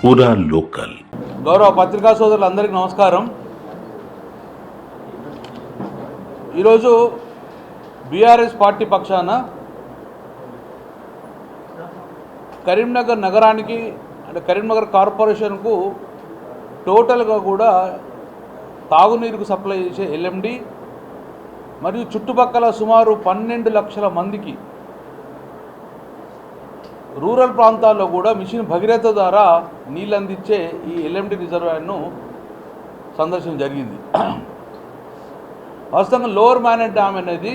పూరా లోకల్. గౌరవ పత్రికా సోదరులందరికీ నమస్కారం. ఈరోజు బీఆర్ఎస్ పార్టీ పక్షాన కరీంనగర్ నగరానికి అంటే కరీంనగర్ కార్పొరేషన్కు టోటల్గా కూడా తాగునీరుకు సప్లై చేసే ఎల్ఎండి మరియు చుట్టుపక్కల సుమారు 12 లక్షల మందికి రూరల్ ప్రాంతాల్లో కూడా మిషన్ భగీరథ ద్వారా నీళ్ళు అందించే ఈ ఎల్ఎండి రిజర్వాయర్ను సందర్శన జరిగింది. వాస్తవంగా లోవర్ మేనెట్ డ్యామ్ అనేది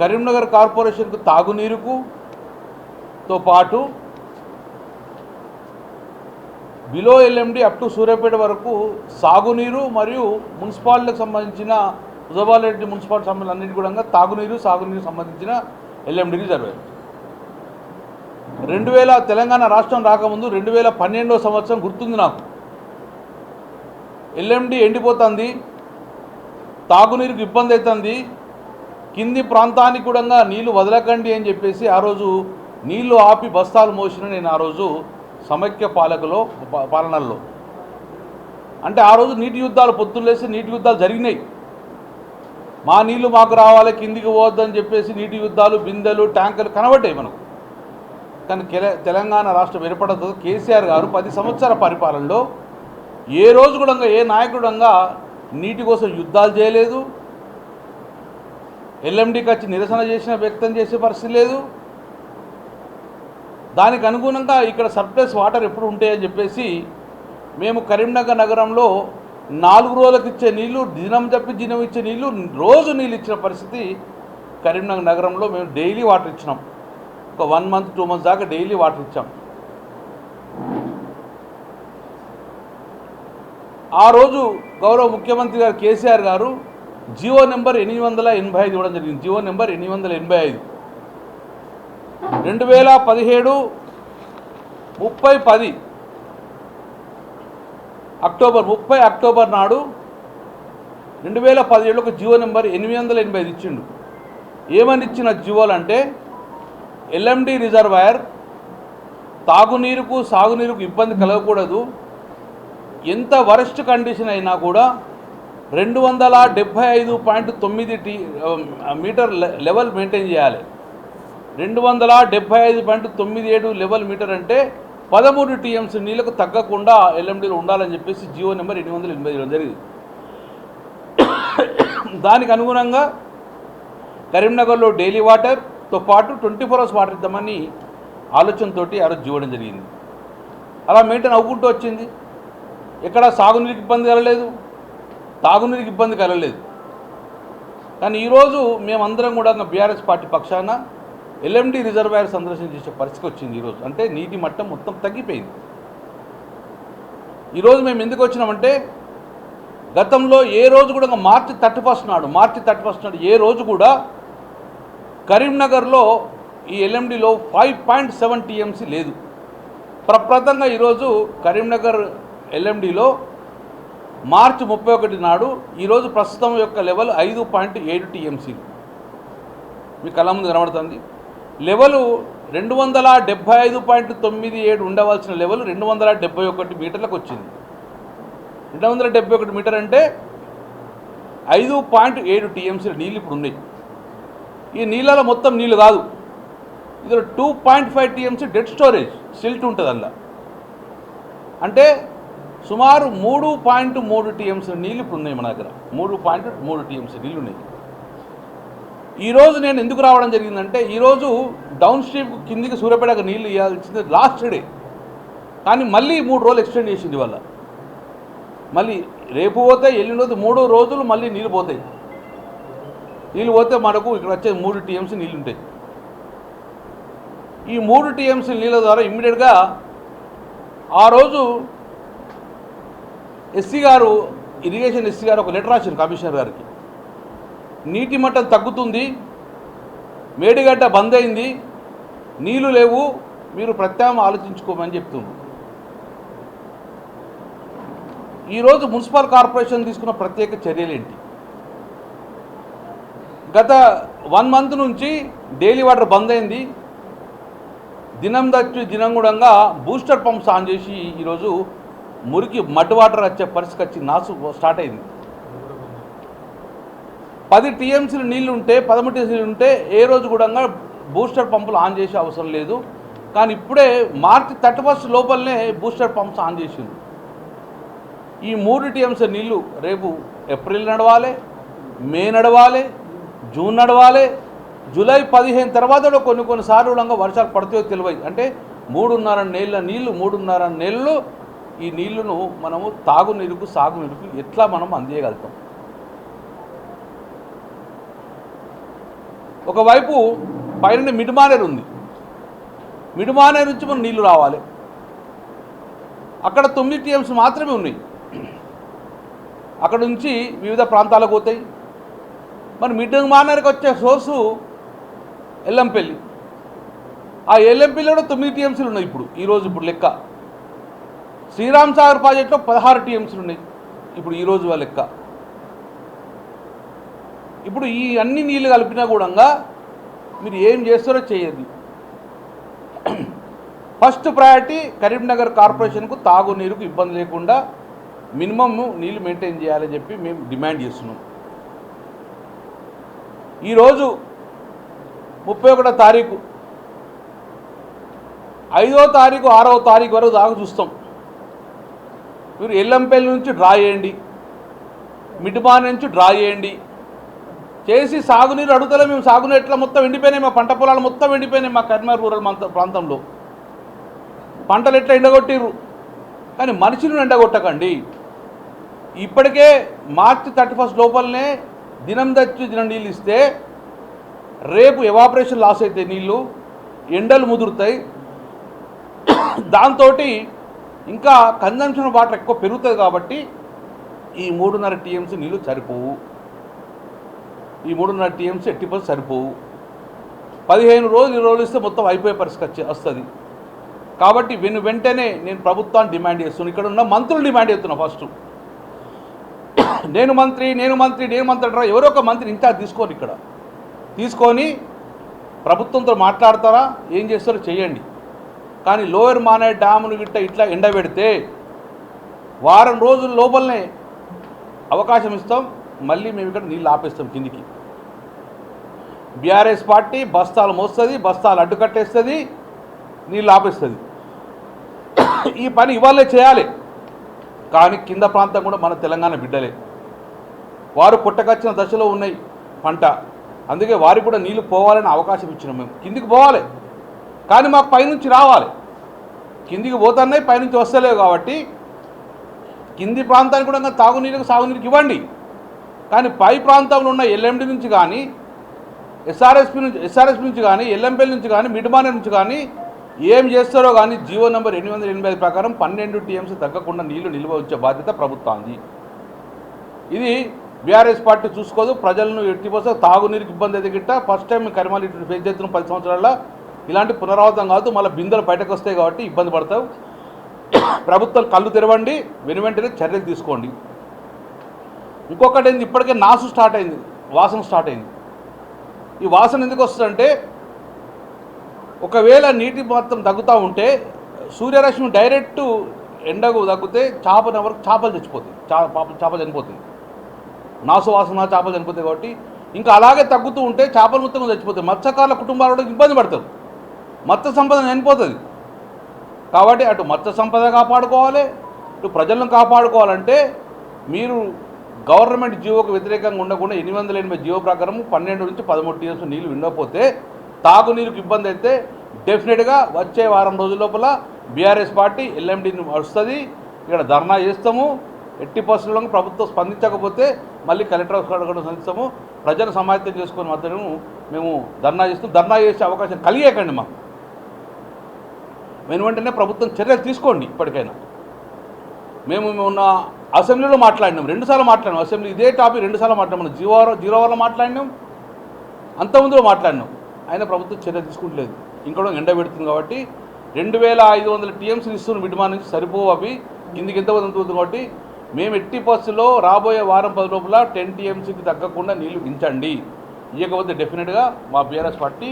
కరీంనగర్ కార్పొరేషన్కు తాగునీరుకు తో పాటు below LMD up to Suryapet వరకు సాగునీరు మరియు మున్సిపాలిటీకి సంబంధించిన హుజాబాద్ మున్సిపాలిటీ సంబంధించిన అన్నిటి కూడా తాగునీరు సాగునీరు సంబంధించిన ఎల్ఎండి రిజర్వాయర్ 2000 తెలంగాణ రాష్ట్రం రాకముందు 2012వ సంవత్సరం గుర్తుంది నాకు. ఎల్ఎండి ఎండిపోతుంది, తాగునీరుకు ఇబ్బంది అవుతుంది, కింది ప్రాంతానికి కూడా నీళ్లు వదలకండి అని చెప్పేసి ఆ రోజు నీళ్లు ఆపి బస్తాలు మోసిన నేను ఆ రోజు సమైక్య పాలనలో అంటే ఆ రోజు నీటి యుద్ధాలు పొత్తులేసి నీటి యుద్ధాలు జరిగినాయి. మా నీళ్లు మాకు రావాలి, కిందికి పోవద్దని చెప్పేసి నీటి యుద్ధాలు, బిందెలు, ట్యాంకర్లు కనబడ్డాయి మనకు. కానీ తెలంగాణ రాష్ట్రం ఏర్పడతో కేసీఆర్ గారు 10 సంవత్సరాల పరిపాలనలో ఏ రోజు కూడా ఏ నాయకుడు నీటి కోసం యుద్ధాలు చేయలేదు, ఎల్ఎండికి వచ్చి నిరసన వ్యక్తం చేసే పరిస్థితి లేదు. దానికి అనుగుణంగా ఇక్కడ సర్ప్లస్ వాటర్ ఎప్పుడు ఉంటాయని చెప్పేసి మేము కరీంనగర్ నగరంలో 4 రోజులకు ఇచ్చే నీళ్లు, దినం తప్పి దినం ఇచ్చే నీళ్లు, రోజు నీళ్ళు ఇచ్చిన పరిస్థితి కరీంనగర్ నగరంలో మేము డైలీ వాటర్ ఇచ్చినాం. ఒక 1 మంత్ 2 మంత్స్ దాకా డైలీ వాటర్ ఇచ్చాం. ఆ రోజు గౌరవ ముఖ్యమంత్రి గారు కేసీఆర్ గారు జియో నెంబర్ 885 ఇవ్వడం జరిగింది. జియో నెంబర్ 885 2017 30/10 అక్టోబర్ నాడు 2017 ఒక జియో నెంబర్ 885 ఇచ్చిండు. ఏమని ఇచ్చిన జియోలు అంటే ఎల్ఎండి రిజర్వాయర్ తాగునీరుకు సాగునీరుకు ఇబ్బంది కలగకూడదు, ఎంత వరస్ట్ కండిషన్ అయినా కూడా 275.9 మీటర్ లెవెల్ మెయింటైన్ చేయాలి. 275.97 లెవెల్ మీటర్ అంటే 13 టీఎంసీ నీళ్లకు తగ్గకుండా ఎల్ఎండీలు ఉండాలని చెప్పేసి జియో నెంబర్ 885 జరిగింది. దానికి అనుగుణంగా కరీంనగర్లో డైలీ వాటర్తో పాటు 24 hours వాటర్ ఇద్దామని ఆలోచనతో ఆ రోజు ఇవ్వడం జరిగింది. అలా మెయింటైన్ అవ్వుకుంటూ వచ్చింది. ఎక్కడ సాగునీరికి ఇబ్బంది కలగలేదు, తాగునీరికి ఇబ్బంది కలగలేదు. కానీ ఈరోజు మేమందరం కూడా బీఆర్ఎస్ పార్టీ పక్షాన ఎల్ఎండి రిజర్వాయర్ సందర్శన చేసే పరిస్థితి వచ్చింది. ఈరోజు అంటే నీటి మట్టం మొత్తం తగ్గిపోయింది. ఈరోజు మేము ఎందుకు వచ్చినామంటే గతంలో ఏ రోజు కూడా మార్చి 31 నాడు ఏ రోజు కూడా కరీంనగర్లో ఈ ఎల్ఎండిలో 5.7 టీఎంసీ లేదు. ప్రప్రదంగా ఈరోజు కరీంనగర్ ఎల్ఎండిలో మార్చి 31 నాడు ఈరోజు ప్రస్తుతం యొక్క లెవెల్ 5.7 టీఎంసీ మీ కళ్ళ ముందు కనబడుతుంది. లెవెలు 275.97 ఉండవలసిన లెవెల్ 271 మీటర్లకు వచ్చింది. 271 మీటర్ అంటే 5.7 టీఎంసీల నీళ్ళు ఇప్పుడు ఉన్నాయి. ఈ నీళ్ళలో మొత్తం నీళ్ళు కాదు, ఇందులో 2.5 టీఎంసీ డెడ్ స్టోరేజ్ సిల్ట్ ఉంటుంది. అందులో అంటే సుమారు 3.3 టీఎంసీ నీళ్ళు ఇప్పుడు ఉన్నాయి మన దగ్గర. 3.3 టీఎంసీ నీళ్ళు ఉన్నాయి. ఈరోజు నేను ఎందుకు రావడం జరిగిందంటే ఈరోజు డౌన్ స్ట్రీమ్ కిందికి సూర్యాపేటకు నీళ్ళు ఇవ్వాల్సింది లాస్ట్ డే, కానీ మళ్ళీ 3 రోజులు ఎక్స్టెండ్ చేసింది వల్ల. మళ్ళీ రేపు పోతే ఎల్లుండి 3 రోజులు మళ్ళీ నీళ్ళు పోతాయి. నీళ్ళు పోతే మనకు ఇక్కడ వచ్చే 3 టీఎంసీ నీళ్ళు ఉంటాయి. ఈ 3 టీఎంసీ నీళ్ళ ద్వారా ఇమ్మీడియట్గా ఆ రోజు ఇరిగేషన్ ఎస్సీ గారు ఒక లెటర్ రాశారు కమిషనర్ గారికి. నీటి మట్టం తగ్గుతుంది, మేడిగడ్డ బంద్ అయింది, నీళ్లు లేవు, మీరు ప్రత్యామ్నాయం ఆలోచించుకోమని చెప్తున్నారు. ఈరోజు మున్సిపల్ కార్పొరేషన్ తీసుకున్న ప్రత్యేక చర్యలేంటి? గత 1 మంత్ నుంచి డైలీ వాటర్ బంద్ అయింది. దినం దచ్చి దినం కూడా బూస్టర్ పంప్స్ ఆన్ చేసి ఈరోజు మురికి మడ్ వాటర్ వచ్చే పరిస్థితి వచ్చి నాసు స్టార్ట్ అయింది. 10 టీఎంసీలు నీళ్ళు ఉంటే 13 టీఎంసీలు ఉంటే ఏ రోజు కూడా బూస్టర్ పంపులు ఆన్ చేసే అవసరం లేదు. కానీ ఇప్పుడే మార్చి 31 లోపలనే బూస్టర్ పంప్స్ ఆన్ చేసింది. ఈ 3 టీఎంసీ నీళ్ళు రేపు ఏప్రిల్ నడవాలి, మే నడవాలి, జూన్ నడవాలి, జూలై 15 తర్వాత కొన్నిసార్లు వర్షాలు పడితే తెలియదు. అంటే 3.5 నెలల నీళ్లు 3.5 నెలలు ఈ నీళ్లను మనము తాగునీరుకు సాగునీరుకు ఎట్లా మనం అందియగలుగుతాం. ఒకవైపు పైన మిడ్మానేరు ఉంది, మిడ్మానేరు నుంచి మనం నీళ్లు రావాలి. అక్కడ 9 టీఎంసీ మాత్రమే ఉన్నాయి. అక్కడ నుంచి వివిధ ప్రాంతాలకు పోతాయి. మరి మిడ్మానేరుకి వచ్చే సోర్సు ఎల్లంపల్లి. ఆ ఎల్లంపల్లిలో 9 టీఎంసీలు ఉన్నాయి ఇప్పుడు లెక్క. శ్రీరామ్ సాగర్ ప్రాజెక్టులో 16 టీఎంసీలు ఉన్నాయి ఈరోజు లెక్క. ఇప్పుడు ఈ అన్ని నీళ్ళు కలిపినా కూడా మీరు ఏం చేస్తారో చేయదు. ఫస్ట్ ప్రయారిటీ కరీంనగర్ కార్పొరేషన్కు తాగునీరుకు ఇబ్బంది లేకుండా మినిమమ్ నీళ్ళు మెయింటైన్ చేయాలని చెప్పి మేము డిమాండ్ చేస్తున్నాం. ఈరోజు 31వ తారీఖు, 5వ తారీఖు 6వ తారీఖు వరకు దాకా చూస్తాం. మీరు ఎల్లంపల్లి నుంచి డ్రా చేయండి, మిడ్మాన్ నుంచి డ్రా చేయండి చేసి సాగునీరు అడుగుతలే. మేము సాగునీరు ఎట్లా మొత్తం ఎండిపోయినాయి, మా పంట పొలాలు మొత్తం ఎండిపోయినాయి. మా కరీంనగర్ రూరల్ ప్రాంతంలో పంటలు ఎట్లా ఎండగొట్టిర్రు. కానీ మనుషులను ఎండగొట్టకండి. ఇప్పటికే మార్చి 31 లోపలనే దినం దచ్చి దినం నీళ్ళు ఇస్తే రేపు ఎవాపరేషన్ లాస్ అవుతాయి, నీళ్ళు ఎండలు ముదురుతాయి. దాంతో ఇంకా కన్జంప్షన్ వాటర్ ఎక్కువ పెరుగుతుంది. కాబట్టి ఈ 3.5 టీఎంసీ నీళ్ళు సరిపోవు. ఈ 3.5 టీఎంసీ 80% సరిపోవు. 15 రోజులు 20 రోజులు ఇస్తే మొత్తం అయిపోయే పరిస్థితి వస్తుంది. కాబట్టి వెంటనే నేను ప్రభుత్వాన్ని డిమాండ్ చేస్తున్నాను. ఇక్కడ ఉన్న మంత్రులు డిమాండ్ చేస్తున్నా. ఫస్ట్ నేను మంత్రి అంటారా? ఎవరో ఒక మంత్రి ఇన్ఛార్జ్ తీసుకోండి. ఇక్కడ తీసుకొని ప్రభుత్వంతో మాట్లాడతారా, ఏం చేస్తారో చేయండి. కానీ లోయర్ మానేర్ డ్యామును ఇట్లా ఎండబెడితే వారం రోజుల లోపలనే అవకాశం ఇస్తాం, మళ్ళీ మేము ఇక్కడ నీళ్ళు ఆపేస్తాం కిందికి. బీఆర్ఎస్ పార్టీ బస్తాలు మోస్తుంది, బస్తాలు అడ్డుకట్టేస్తుంది, నీళ్ళు ఆపేస్తుంది. ఈ పని ఇవాళే చేయాలి. కానీ కింద ప్రాంతం కూడా మన తెలంగాణ బిడ్డలే, వారు పుట్టకచ్చిన దశలో ఉన్నాయి పంట. అందుకే వారికి కూడా నీళ్ళు పోవాలని అవకాశం ఇచ్చినాం. మేము కిందికి పోవాలి, కానీ మాకు పైనుంచి రావాలి. కిందికి పోతున్నాయి, పైనుంచి వస్తలేవు. కాబట్టి కింది ప్రాంతానికి కూడా తాగునీరుకు సాగునీరుకి ఇవ్వండి. కానీ పై ప్రాంతంలో ఉన్న ఎల్ఎండి నుంచి కానీ ఎస్ఆర్ఎస్పి నుంచి కానీ ఎల్ఎంపల్లి నుంచి కానీ మిడ్మానేర్ నుంచి కానీ ఏం చేస్తారో కానీ జీవో నెంబర్ 885 ప్రకారం 12 టీఎంసీ తగ్గకుండా నీళ్లు నిల్వ ఉంచే బాధ్యత ప్రభుత్వానికి. ఇది బీఆర్ఎస్ పార్టీ చూసుకోదు. ప్రజలను ఎట్టిపోతే తాగునీరుకి ఇబ్బంది అయితే గిట్ట ఫస్ట్ టైం కరిమాలి ఫేస్ చేస్తున్న 10 సంవత్సరాల్లో ఇలాంటి పునరావృతం కాదు. మళ్ళీ బిందెలు బయటకు వస్తాయి కాబట్టి ఇబ్బంది పడతావు. ప్రభుత్వం కళ్ళు తెరవండి, వెంటనే చర్యలు తీసుకోండి. ఇంకొకటి ఏంది, ఇప్పటికే నాసు స్టార్ట్ అయింది, వాసన స్టార్ట్ అయింది. ఈ వాసన ఎందుకు వస్తుందంటే, ఒకవేళ నీటి మొత్తం తగ్గుతూ ఉంటే సూర్యరశ్మి డైరెక్ట్ ఎండకు తగ్గితే చేపలు చచ్చిపోతాయి, చేపలు చనిపోతాయి. నాసు వాసన చేపలు చనిపోతాయి. కాబట్టి ఇంకా అలాగే తగ్గుతూ ఉంటే చేపలు మొత్తం చచ్చిపోతాయి. మత్స్యకారుల కుటుంబాలు కూడా ఇబ్బంది పడతారు, మత్స్య సంపద చనిపోతుంది. కాబట్టి అటు మత్స్య సంపద కాపాడుకోవాలి, ఇటు ప్రజలను కాపాడుకోవాలంటే మీరు గవర్నమెంట్ జీవోకు వ్యతిరేకంగా ఉండకుండా 880 జీవో ప్రకారం 12 నుంచి 13 టీఎంసీ నీళ్ళు వినకపోతే తాగునీరుకు ఇబ్బంది అయితే డెఫినెట్గా వచ్చే వారం రోజుల లోపల బీఆర్ఎస్ పార్టీ ఎల్ఎండిని వస్తుంది. ఇక్కడ ధర్నా చేస్తాము. 80% ప్రభుత్వం స్పందించకపోతే మళ్ళీ కలెక్టర్ కూడా స్పందిస్తాము. ప్రజలు సమాయత్తం చేసుకొని మాత్రం మేము ధర్నా చేస్తాం. ధర్నా చేసే అవకాశం కలిగేయకండి మాకు. వెంటనే ప్రభుత్వం చర్యలు తీసుకోండి. ఇప్పటికైనా మేము ఉన్న అసెంబ్లీలో మాట్లాడినాం, 2 సార్లు మాట్లాడినాం. అసెంబ్లీ ఇదే టాపిక్ 2 సార్లు మాట్లాడినాం. మనం జీరో వల్ల మాట్లాడినాం, అంతకుముందులో మాట్లాడినాం. అయినా ప్రభుత్వం చర్య తీసుకుంటలేదు. ఇంకోటి ఎండబెడుతుంది. కాబట్టి 2500 టీఎంసీలు ఇస్తున్న మిడ్మాన్ నుంచి సరిపోవు. అవి కిందికి ఎంత అవుతుంది. కాబట్టి మేము 80% రాబోయే వారం 10 లోపల 10 టీఎంసీకి తగ్గకుండా నీళ్లు దించండి. ఇవ్వకపోతే డెఫినెట్గా మా బీఆర్ఎస్ పార్టీ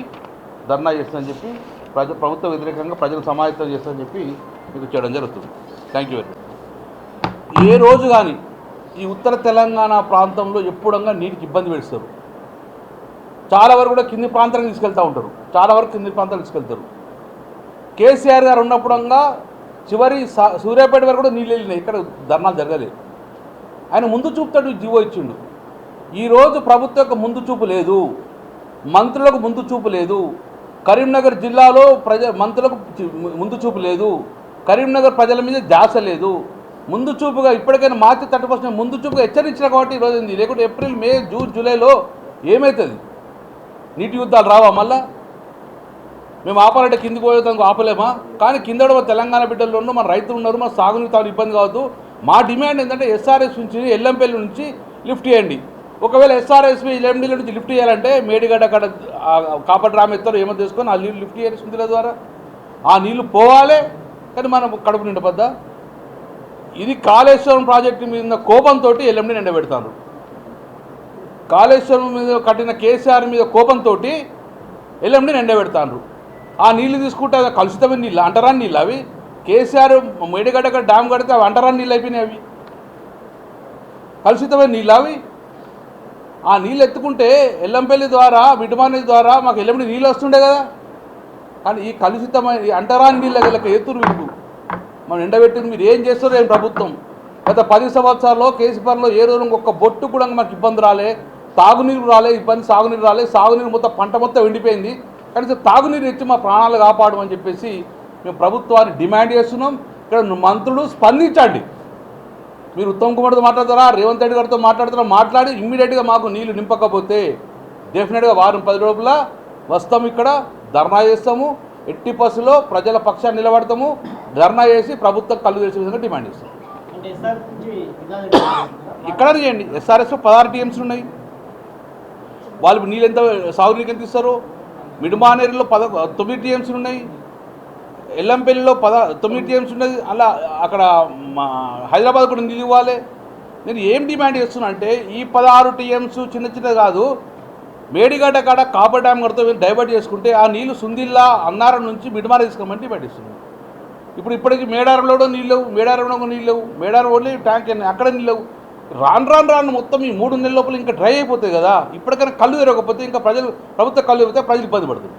ధర్నా చేస్తుందని చెప్పి ప్రభుత్వ వ్యతిరేకంగా ప్రజలు సమాయత్తం చేస్తారని చెప్పి మీకు చేయడం జరుగుతుంది. Thank you very much. ఏ రోజు కానీ ఈ ఉత్తర తెలంగాణ ప్రాంతంలో ఎప్పుడంగా నీటికి ఇబ్బంది పెడతారు. చాలా వరకు కూడా కింది ప్రాంతాలకు తీసుకెళ్తూ ఉంటారు, చాలా వరకు కింది ప్రాంతాలకు తీసుకెళ్తారు. కేసీఆర్ గారు ఉన్నప్పుడంగా చివరి సూర్యాపేట వరకు కూడా నీళ్ళు వెళ్ళినాయి, ఇక్కడ ధర్నాలు జరగలేదు. ఆయన ముందు చూపుతాడు జీవో ఇచ్చిండు. ఈరోజు ప్రభుత్వం యొక్క ముందు చూపు లేదు, మంత్రులకు ముందు చూపు లేదు. కరీంనగర్ జిల్లాలో మంత్రులకు ముందు చూపు లేదు, కరీంనగర్ ప్రజల మీద ధ్యాస లేదు. ముందు చూపుగా ఇప్పటికైనా మార్చి 30% ముందు చూపుగా హెచ్చరించిన కాబట్టి ఈరోజు ఉంది. లేకుంటే ఏప్రిల్, మే, జూన్, జూలైలో ఏమవుతుంది? నీటి యుద్ధాలు రావా? మళ్ళా మేము ఆపాలంటే కిందికి పోయేదానికి ఆపలేమా? కానీ కింద తెలంగాణ బిడ్డలు ఉన్నారు, మన రైతులు ఉన్నారు, మన సాగునీరు తాగు ఇబ్బంది కావద్దు. మా డిమాండ్ ఏంటంటే ఎస్ఆర్ఎస్ నుంచి ఎల్లంపల్లి నుంచి లిఫ్ట్ చేయండి. ఒకవేళ ఎస్ఆర్ఎస్పీ ఎల్ఎండీల నుంచి లిఫ్ట్ చేయాలంటే మేడిగడ్డ అక్కడ కాపటి రామ ఎత్తారు ఏమో తీసుకొని ఆ నీళ్ళు లిఫ్ట్ చేయాలి సుందిల ద్వారా. ఆ నీళ్లు పోవాలి, కానీ మనం కడుపు నిండబద్దా? ఇది కాళేశ్వరం ప్రాజెక్టు మీద కోపంతో ఎల్ఎండీని ఎండబెడతారు. కాళేశ్వరం మీద కట్టిన కేసీఆర్ మీద కోపంతో ఎల్ఎండీని ఎండబెడతారు. ఆ నీళ్లు తీసుకుంటే కలుషితమైన నీళ్ళు, అంటరాని నీళ్ళు అవి. కేసీఆర్ మేడిగడ్డ డ్యామ్ కడితే అవి అంటరాని నీళ్ళు అయిపోయినాయి, అవి కలుషితమైన నీళ్ళు అవి. ఆ నీళ్ళు ఎత్తుకుంటే ఎల్లంపల్లి ద్వారా మిడ్మానేజ్ ద్వారా మాకు ఎల్లంపల్లి నీళ్ళు వస్తుండే కదా. కానీ ఈ కలుషితమైన ఈ అంటరాని నీళ్ళ ఎత్తురు మీకు మనం ఎండబెట్టింది. మీరు ఏం చేస్తారో ఏం ప్రభుత్వం? గత 10 సంవత్సరాల్లో కేసీఆర్లో ఏ రోజు ఒక్క బొట్టు కూడా మాకు ఇబ్బంది రాలే, తాగునీరు రాలే, ఇబ్బంది సాగునీరు రాలే. సాగునీరు మొత్తం పంట మొత్తం ఎండిపోయింది. కనీసం తాగునీరు ఇచ్చి మా ప్రాణాలు కాపాడమని చెప్పేసి మేము ప్రభుత్వాన్ని డిమాండ్ చేస్తున్నాం. ఇక్కడ మంత్రులు స్పందించండి. మీరు ఉత్తమ్ కుమార్తో మాట్లాడతారా, రేవంత్ రెడ్డి గారితో మాట్లాడతారా? మాట్లాడి ఇమ్మీడియట్గా మాకు నీళ్లు నింపకపోతే డెఫినెట్గా వారం 10 రోజుల వస్తాము, ఇక్కడ ధర్నా చేస్తాము. ఎట్టి బస్సులో ప్రజల పక్షాన్ని నిలబడతాము. ధర్నా చేసి ప్రభుత్వం కళ్ళు తెరిచే విధంగా డిమాండ్ చేస్తాం. ఇక్కడ చేయండి. ఎస్ఆర్ఎస్లో 16 టీఎంసీ ఉన్నాయి. వాళ్ళు నీళ్ళు ఎంత సాగునీరికి ఎంత ఇస్తారు? మిడ్మానేరులో 9 టీఎంసీలు ఉన్నాయి, ఎల్లంపల్లిలో 9 టీఎంసీ ఉన్నది. అలా అక్కడ హైదరాబాద్ కూడా నీళ్ళు ఇవ్వాలి. నేను ఏం డిమాండ్ చేస్తున్నా అంటే ఈ 16 టీఎంసీ చిన్న చిన్నది కాదు. మేడిగడ్డ కాడ కాపర్ డ్యామ్ కడితే డైవర్ట్ చేసుకుంటే ఆ నీళ్లు సుందిల్లా అన్నారం నుంచి మిడ్మానే తీసుకోమని డిమాండ్ చేస్తున్నాను. ఇప్పటికి మేడారంలో నీళ్ళు, మేడారంలో నీళ్ళు, మేడారం ఓన్లీ ట్యాంక్ అక్కడ నీళ్ళు. రాను మొత్తం ఈ 3 నెలల లోపల ఇంకా డ్రై అయిపోతాయి కదా. ఇప్పటికైనా కళ్ళు తెరవకపోతే ఇంకా ప్రభుత్వ కళ్ళు తెరిగితే ప్రజలు ఇబ్బంది పడుతుంది.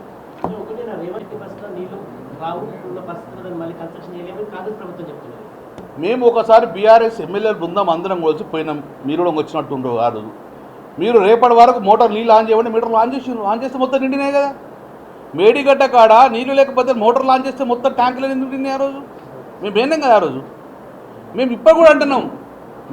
మేము ఒకసారి బీఆర్ఎస్ ఎమ్మెల్యేలు బృందం అందరం కలిసి పోయినాం. మీరు కూడా వచ్చినట్టు ఉండవు కాదు. మీరు రేపటి వరకు మోటార్ నీళ్ళు ఆన్ చేయమంటే మీటర్ ఆన్ చేస్తే మొత్తం నిండినాయి కదా. మేడిగడ్డ కాడ నీళ్ళు లేకపోతే మోటార్ ఆన్ చేస్తే మొత్తం ట్యాంకులు ఎందుకు నిండినాయి? ఆ రోజు మేము పోయినాం కదా. ఆ రోజు మేము ఇప్పుడు కూడా అంటున్నాం,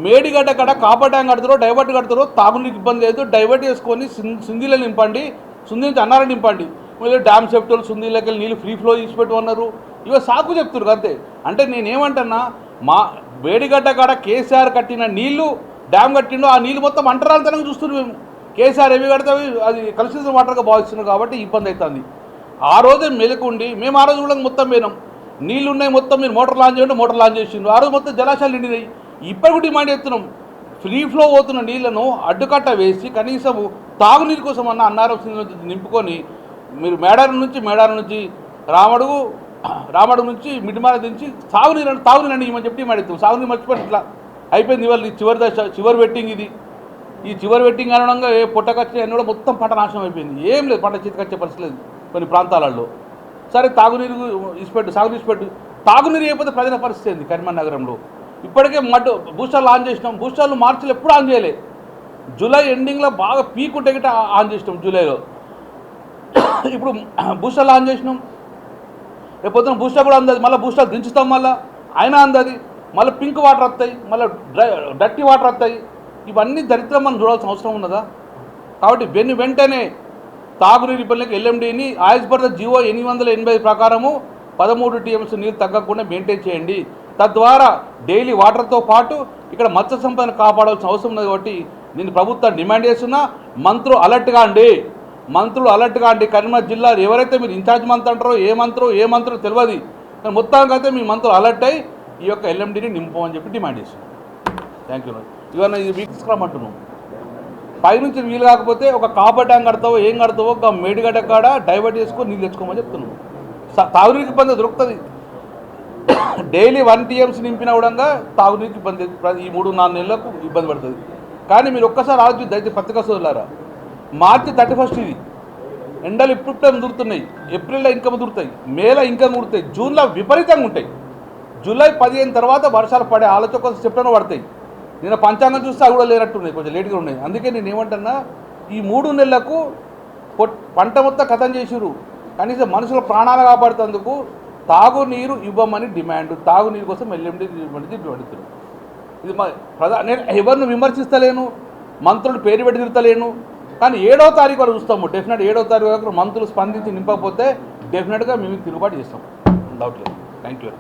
మేడిగడ్డ కాడ కాపర్ ట్యాంక్ కడతారో డైవర్ట్ కడతారో తాగునీకి ఇబ్బంది లేదు, డైవర్ట్ చేసుకొని సుందీలో నింపండి, సుందీ నుంచి అన్నారం నింపండి. మళ్ళీ డ్యామ్ సెప్టోలు సుందీలోకి వెళ్ళి నీళ్ళు ఫ్రీ ఫ్లో చేసి పెట్టుకున్నారు. ఇవో సాకు చెప్తున్నారు అంతే. అంటే నేనేమంటున్నా, మా మేడిగడ్డ కాడ కేసీఆర్ కట్టిన నీళ్లు డ్యామ్ కట్టిండో ఆ నీళ్ళు మొత్తం అంటరాంతరంగా చూస్తున్నాం మేము. కేసీఆర్ ఏవి కడితే అది కలుషిత వాటర్గా భావిస్తున్నాం కాబట్టి ఇబ్బంది అవుతుంది. ఆ రోజు మెలకుండి మేము ఆ రోజు కూడా మొత్తం పోయినాం. నీళ్ళు ఉన్నాయి మొత్తం, మీరు మోటార్ లాంచ్ చేయండి, మోటార్ లాంచ్ చేసిండు. ఆ రోజు మొత్తం జలాశయాలు నిండినాయి. ఇప్పటి కూడా డిమాండ్ చేస్తున్నాం, ఫ్రీ ఫ్లో అవుతున్న నీళ్లను అడ్డుకట్ట వేసి కనీసం తాగునీరు కోసం అన్నారం నింపుకొని మీరు మేడారం నుంచి రామడుగు నుంచి మిడ్మానే నుంచి తాగునీరు అండి ఇమని చెప్పి డిమాండ్ చేస్తాం. సాగునీరు మర్చిపోయి ఇట్లా అయిపోయింది. ఇవాళ చివరి దశ, చివరి వెట్టింగ్ ఇది. ఈ చివరి వెట్టింగ్ అనడంగా పుట్టకచ్చి అన్నీ కూడా మొత్తం పంట నాశనం అయిపోయింది. ఏం లేదు, పంట చేతికొచ్చే పరిస్థితి లేదు కొన్ని ప్రాంతాలలో. సరే తాగునీరు ఇసిపెట్టు, సాగునీరు ఇసిపెట్టు. తాగునీరు అయిపోతే ప్రజల పరిస్థితి ఏంది? కరీంనగర్ నగరంలో ఇప్పటికే బూస్టర్లు ఆన్ చేసినాం. బూస్టర్లు మార్చిలో ఎప్పుడు ఆన్ చేయలే, జూలై ఎండింగ్లో బాగా పీక్ ఉంటే గిట్ట ఆన్ చేసినాం జూలైలో. ఇప్పుడు బూస్టర్లు ఆన్ చేసినాం. రేపు పొద్దున బూస్టర్ కూడా అందది, మళ్ళీ బూస్టర్ దించుతాం, మళ్ళీ అయినా అందది. మళ్ళీ పింక్ వాటర్ వస్తాయి, మళ్ళీ డర్టీ వాటర్ వస్తాయి. ఇవన్నీ దరిద్రం మనం చూడాల్సిన అవసరం ఉన్నదా? కాబట్టి వెంటనే తాగునీరు ఇబ్బందులకు ఎల్ఎండీని యాజ్ పర్ ద జియో 880 ప్రకారము 13 టీఎంసీ నీరు తగ్గకుండా మెయింటైన్ చేయండి. తద్వారా డైలీ వాటర్తో పాటు ఇక్కడ మత్స్య సంపదను కాపాడాల్సిన అవసరం ఉంది. కాబట్టి నేను ప్రభుత్వం డిమాండ్ చేస్తున్నా, మంత్రులు అలర్ట్గా అండి. కరీంనగర్ జిల్లా ఎవరైతే మీరు ఇన్ఛార్జ్ మంత్రి అంటారో ఏ మంత్రో తెలియదు, కానీ మొత్తానికి అయితే మీ మంత్రులు అలర్ట్ అయ్యి ఈ యొక్క ఎల్ఎండీని నింపమని చెప్పి డిమాండ్ చేస్తున్నాం. Thank you. ఇవన్న ఇది మీకు తీసుకురామంటున్నాం. పైనుంచి వీలు కాకపోతే ఒక కాపర్ ట్యాంక్ కడతావో ఏం కడతావో ఒక మేడిగడ్డ కాడ డైవర్ట్ చేసుకొని నీళ్ళు తెచ్చుకోమని చెప్తున్నాం. తాగునీరికి ఇబ్బంది దొరుకుతుంది. డైలీ 1 TMC నింపిన కూడా తాగునీరికి ఇబ్బంది ఈ 3-4 నెలలకు ఇబ్బంది పడుతుంది. కానీ మీరు ఒక్కసారి ఆలోచించి దయచేసి పత్రికా సోదరులారా, మార్చి 31 ఇది ఎండలు ఇప్పుడు ముదురుతున్నాయి, ఏప్రిల్లో ఇంకా ముదురుతాయి, మేలో ఇంకా ముదురుతాయి, జూన్లో విపరీతంగా ఉంటాయి. జూలై 15 తర్వాత వర్షాలు పడే ఆలోచన కోసం సెప్టెంబర్ పడతాయి. నేను పంచాంగం చూస్తే అవి కూడా లేనట్టున్నాయి, కొంచెం లేట్గా ఉన్నాయి. అందుకే నేను ఏమంటున్నా, ఈ 3 నెలలకు పంట మొత్తం ఖతం చేసిరు. కనీసం మనుషుల ప్రాణాలు కాపాడుతందుకు తాగునీరు ఇవ్వమని డిమాండ్, తాగునీరు కోసం ఎల్ఎండి అడుగుతున్నాను. ఇది నేను ఎవరిని విమర్శిస్తలేను, మంత్రులు పేరు పెట్టి తిరుగుతలేను. కానీ 7వ తారీఖు వరకు చూస్తాము. డెఫినెట్ 7వ తారీఖు వరకు మంత్రులు స్పందించి నింపకపోతే డెఫినెట్గా మేము తిరుగుబాటు చేస్తాం. డౌట్ లేదు. Thank you.